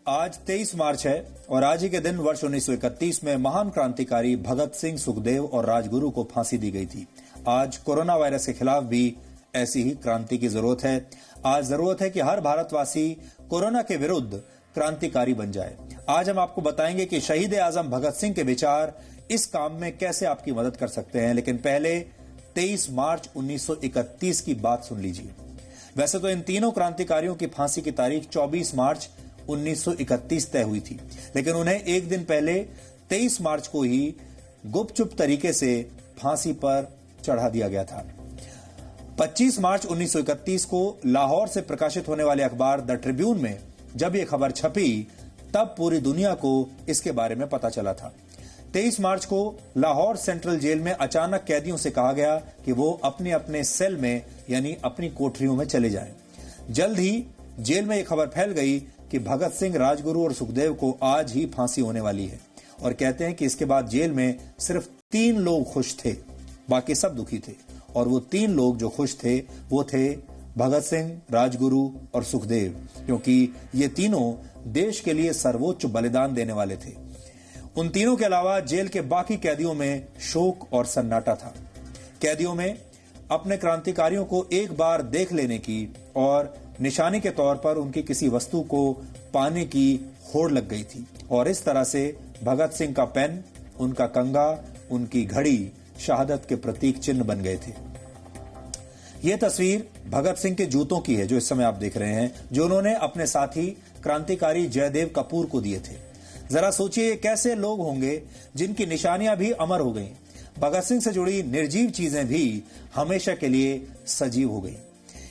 आज 23 मार्च है और आज ही के दिन वर्ष 1931 में महान क्रांतिकारी भगत सिंह, सुखदेव और राजगुरु को फांसी दी गई थी। आज कोरोना वायरस के खिलाफ भी ऐसी ही क्रांति की जरूरत है। आज जरूरत है कि हर भारतवासी कोरोना के विरुद्ध क्रांतिकारी बन जाए। आज हम आपको बताएंगे कि शहीद आजम भगत सिंह के विचार इस काम में कैसे आपकी मदद कर सकते हैं। लेकिन पहले 23 मार्च 1931 की बात सुन लीजिए। वैसे तो इन तीनों क्रांतिकारियों की फांसी की तारीख 24 मार्च 1931 तय हुई थी, लेकिन उन्हें एक दिन पहले 23 मार्च को ही गुपचुप तरीके से फांसी पर चढ़ा दिया गया था। 25 मार्च 1931 को लाहौर से प्रकाशित होने वाले अखबार द ट्रिब्यून में जब यह खबर छपी, तब पूरी दुनिया को इसके बारे में पता चला था। 23 मार्च को लाहौर सेंट्रल जेल में अचानक कैदियों से कहा गया कि वो अपने अपने सेल में यानी अपनी कोठरियों में चले जाएं। जल्द ही जेल में यह खबर फैल गई कि भगत सिंह, राजगुरु और सुखदेव को आज ही फांसी होने वाली है। और कहते हैं कि इसके बाद जेल में सिर्फ 3 लोग खुश थे, बाकी सब दुखी थे। और वो 3 लोग जो खुश थे वो थे भगत सिंह, राजगुरु और सुखदेव, क्योंकि ये तीनों देश के लिए सर्वोच्च बलिदान देने वाले थे। उन तीनों के अलावा जेल के बाकी कैदियों में शोक और सन्नाटा था। कैदियों में अपने क्रांतिकारियों को एक बार देख लेने की और निशानी के तौर पर उनकी किसी वस्तु को पाने की होड़ लग गई थी। और इस तरह से भगत सिंह का पेन, उनका कंगा, उनकी घड़ी शहादत के प्रतीक चिन्ह बन गए थे। यह तस्वीर भगत सिंह के जूतों की है जो इस समय आप देख रहे हैं, जो उन्होंने अपने साथी क्रांतिकारी जयदेव कपूर को दिए थे। जरा सोचिए कैसे लोग होंगे जिनकी निशानियां भी अमर हो गईं। भगत सिंह से जुड़ी निर्जीव चीजें भी हमेशा के लिए सजीव हो गईं।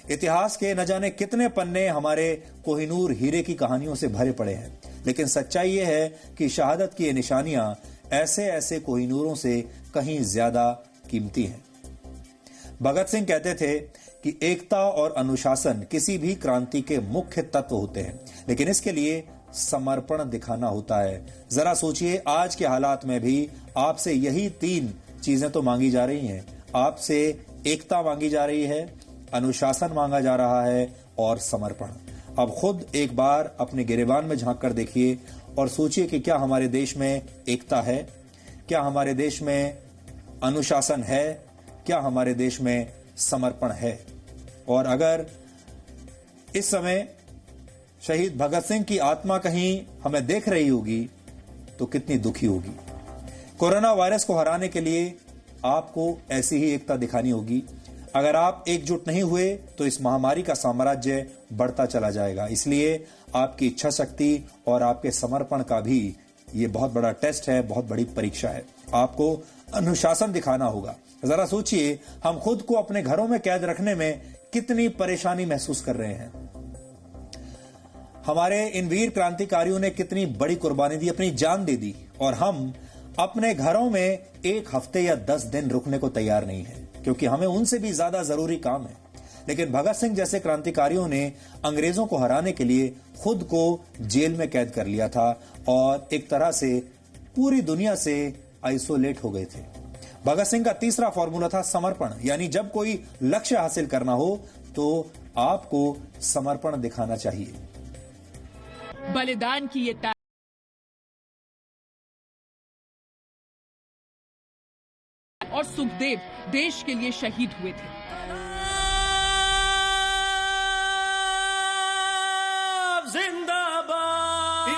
इतिहास के न जाने कितने पन्ने हमारे कोहिनूर हीरे की कहानियों से भरे पड़े हैं, लेकिन सच्चाई यह है कि शहादत की ये निशानियां ऐसे ऐसे कोहिनूरों से कहीं ज्यादा कीमती हैं। भगत सिंह कहते थे कि एकता और अनुशासन किसी भी क्रांति के मुख्य तत्व होते हैं, लेकिन इसके लिए समर्पण दिखाना होता है। जरा सोचिए, आज के हालात में भी आपसे यही 3 चीजें तो मांगी जा रही हैं। आपसे एकता मांगी जा रही है, अनुशासन मांगा जा रहा है और समर्पण। अब खुद एक बार अपने गिरेबान में झांक कर देखिए और सोचिए कि क्या हमारे देश में एकता है, क्या हमारे देश में अनुशासन है, क्या हमारे देश में समर्पण है। और अगर इस समय शहीद भगत सिंह की आत्मा कहीं हमें देख रही होगी तो कितनी दुखी होगी। कोरोना वायरस को हराने के लिए आपको ऐसी ही एकता दिखानी होगी। अगर आप एकजुट नहीं हुए तो इस महामारी का साम्राज्य बढ़ता चला जाएगा। इसलिए आपकी इच्छा शक्ति और आपके समर्पण का भी ये बहुत बड़ा टेस्ट है, बहुत बड़ी परीक्षा है। आपको अनुशासन दिखाना होगा। जरा सोचिए, हम खुद को अपने घरों में कैद रखने में कितनी परेशानी महसूस कर रहे हैं। हमारे इन वीर क्रांतिकारियों ने कितनी बड़ी कुर्बानी दी, अपनी जान दे दी, और हम अपने घरों में 1 हफ्ते या 10 दिन रुकने को तैयार नहीं है, क्योंकि हमें उनसे भी ज्यादा जरूरी काम है। लेकिन भगत सिंह जैसे क्रांतिकारियों ने अंग्रेजों को हराने के लिए खुद को जेल में कैद कर लिया था और एक तरह से पूरी दुनिया से आइसोलेट हो गए थे। भगत सिंह का तीसरा फॉर्मूला था समर्पण, यानी जब कोई लक्ष्य हासिल करना हो तो आपको समर्पण दिखाना चाहिए। बलिदान की ये और सुखदेव देश के लिए शहीद हुए थे। जिंदाबाद,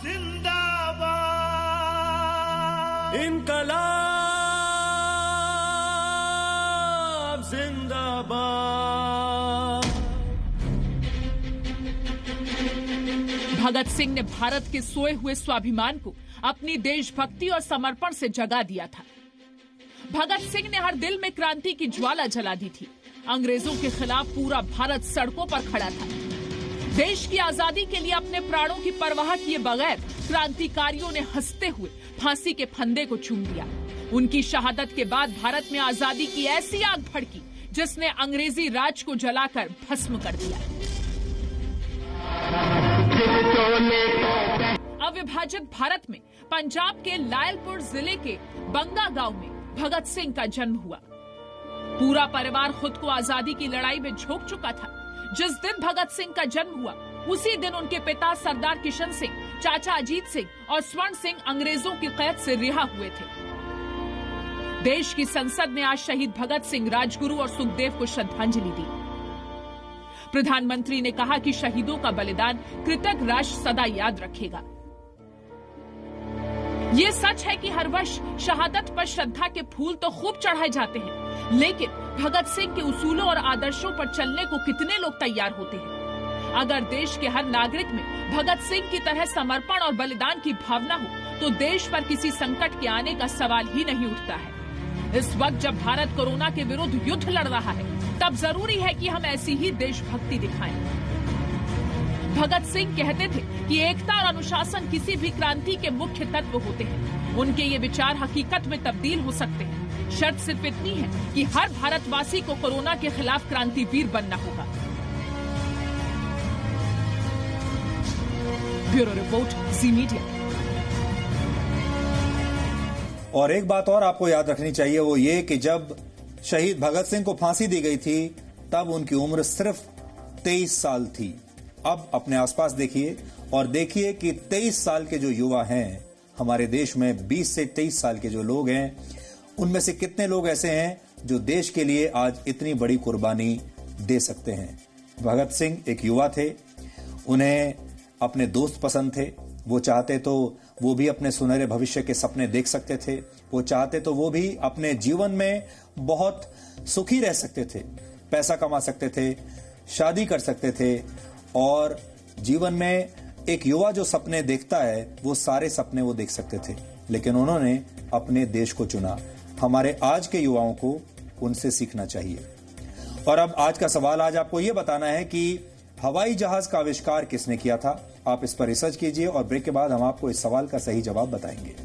जिंदाबाद, इनकलाब जिंदाबाद। भगत सिंह ने भारत के सोए हुए स्वाभिमान को अपनी देशभक्ति और समर्पण से जगा दिया था। भगत सिंह ने हर दिल में क्रांति की ज्वाला जला दी थी। अंग्रेजों के खिलाफ पूरा भारत सड़कों पर खड़ा था। देश की आजादी के लिए अपने प्राणों की परवाह किए बगैर क्रांतिकारियों ने हंसते हुए फांसी के फंदे को चूम लिया। उनकी शहादत के बाद भारत में आजादी की ऐसी आग भड़की जिसने अंग्रेजी राज को जलाकर भस्म कर दिया। अविभाजित भारत में पंजाब के लायलपुर जिले के बंगा गांव में भगत सिंह का जन्म हुआ। पूरा परिवार खुद को आजादी की लड़ाई में झोंक चुका था, जिस दिन भगत सिंह का जन्म हुआ उसी दिन उनके पिता सरदार किशन सिंह, चाचा अजीत सिंह और स्वर्ण सिंह अंग्रेजों की कैद से रिहा हुए थे। देश की संसद ने आज शहीद भगत सिंह, राजगुरु और सुखदेव को श्रद्धांजलि दी। प्रधानमंत्री ने कहा कि शहीदों का बलिदान कृतज्ञ राष्ट्र सदा याद रखेगा। ये सच है कि हर वर्ष शहादत पर श्रद्धा के फूल तो खूब चढ़ाए जाते हैं, लेकिन भगत सिंह के उसूलों और आदर्शों पर चलने को कितने लोग तैयार होते हैं? अगर देश के हर नागरिक में भगत सिंह की तरह समर्पण और बलिदान की भावना हो तो देश पर किसी संकट के आने का सवाल ही नहीं उठता है। इस वक्त जब भारत कोरोना के विरुद्ध युद्ध लड़ रहा है, तब जरूरी है कि हम ऐसी ही देशभक्ति दिखाएं। भगत सिंह कहते थे कि एकता और अनुशासन किसी भी क्रांति के मुख्य तत्व होते हैं। उनके ये विचार हकीकत में तब्दील हो सकते हैं। शर्त सिर्फ इतनी है कि हर भारतवासी को कोरोना के खिलाफ क्रांतिवीर बनना होगा। ब्यूरो रिपोर्ट, जी मीडिया। और एक बात और आपको याद रखनी चाहिए, वो ये कि जब शहीद भगत सिंह को फांसी दी गई थी तब उनकी उम्र सिर्फ 23 साल थी। अब अपने आसपास देखिए और देखिए कि 23 साल के जो युवा हैं हमारे देश में, 20 से 23 साल के जो लोग हैं, उनमें से कितने लोग ऐसे हैं जो देश के लिए आज इतनी बड़ी कुर्बानी दे सकते हैं। भगत सिंह एक युवा थे, उन्हें अपने दोस्त पसंद थे। वो चाहते तो वो भी अपने सुनहरे भविष्य के सपने देख सकते थे। वो चाहते तो वो भी अपने जीवन में बहुत सुखी रह सकते थे, पैसा कमा सकते थे, शादी कर सकते थे और जीवन में एक युवा जो सपने देखता है वो सारे सपने वो देख सकते थे। लेकिन उन्होंने अपने देश को चुना। हमारे आज के युवाओं को उनसे सीखना चाहिए। और अब आज का सवाल आज आपको ये बताना है कि हवाई जहाज का आविष्कार किसने किया था। आप इस पर रिसर्च कीजिए और ब्रेक के बाद हम आपको इस सवाल का सही जवाब बताएंगे।